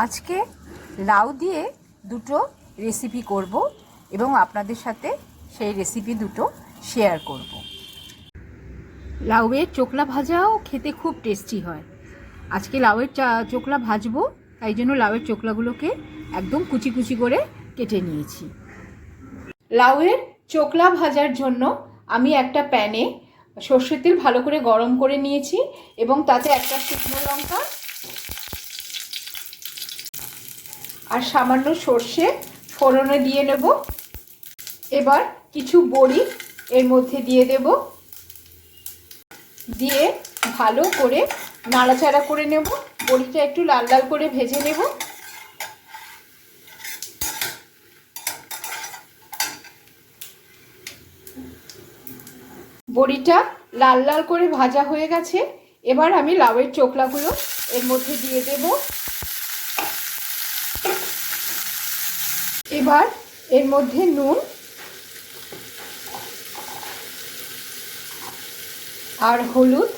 আজকে লাউ দিয়ে দুটো রেসিপি করব এবং আপনাদের সাথে সেই রেসিপি দুটো শেয়ার করব। লাউয়ের চোকলা ভাজাও খেতে খুব টেস্টি হয়। আজকে লাউয়ের চোকলা ভাজবো, তাই জন্য লাউয়ের চোকলাগুলোকে একদম কুচি কুচি করে কেটে নিয়েছি। লাউয়ের চোকলা ভাজার জন্য আমি একটা প্যানে সর্ষের তেল ভালো করে গরম করে নিয়েছি এবং তাতে একটা শুকনো লঙ্কা আর সামান্য সর্ষে ফোড়নে দিয়ে নেব। এবার কিছু বড়ি এর মধ্যে দিয়ে দেব, দিয়ে ভালো করে নাড়াচাড়া করে নেব। বড়িটা একটু লাল লাল করে ভেজে নেব। বড়িটা লাল লাল করে ভাজা হয়ে গেছে। এবার আমি লাউয়ের চোকলাগুলো এর মধ্যে দিয়ে দেব। এবার এর মধ্যে নুন আর হলুদ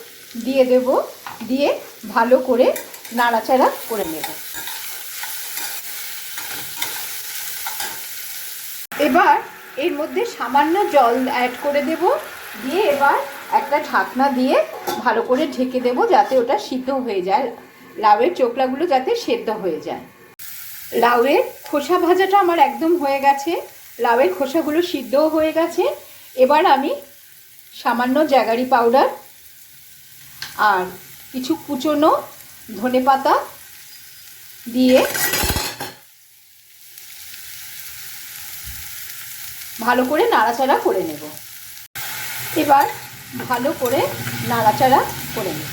দিয়ে দেব, দিয়ে ভালো করে নাড়াচাড়া করে নেব। এবার এর মধ্যে সামান্য জল অ্যাড করে দেব, দিয়ে এবার একটা ঢাকনা দিয়ে ভালো করে ঢেকে দেব, যাতে ওটা সিদ্ধ হয়ে যায়, লাউয়ের চোকলাগুলো যাতে সেদ্ধ হয়ে যায়। লাউয়ের খোসা ভাজাটা আমার একদম হয়ে গেছে, লাউয়ের খোসাগুলো সিদ্ধও হয়ে গেছে। এবার আমি সামান্য জ্যাগারি পাউডার আর কিছু কুচনো ধনেপাতা দিয়ে ভালো করে নাড়াচাড়া করে নেব। এবার ভালো করে নাড়াচাড়া করে নেব।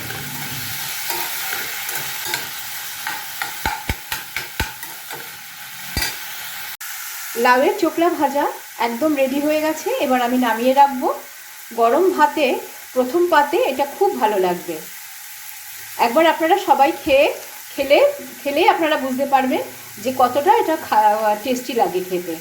লাউয়ের চোকলা ভাজা একদম রেডি হয়ে গেছে। এবার আমি নামিয়ে রাখবো। গরম ভাতে প্রথম পাতে এটা খুব ভালো লাগবে। একবার আপনারা সবাই খেলে আপনারা বুঝতে পারবেন যে কতটা এটা টেস্টি লাগে খেতে।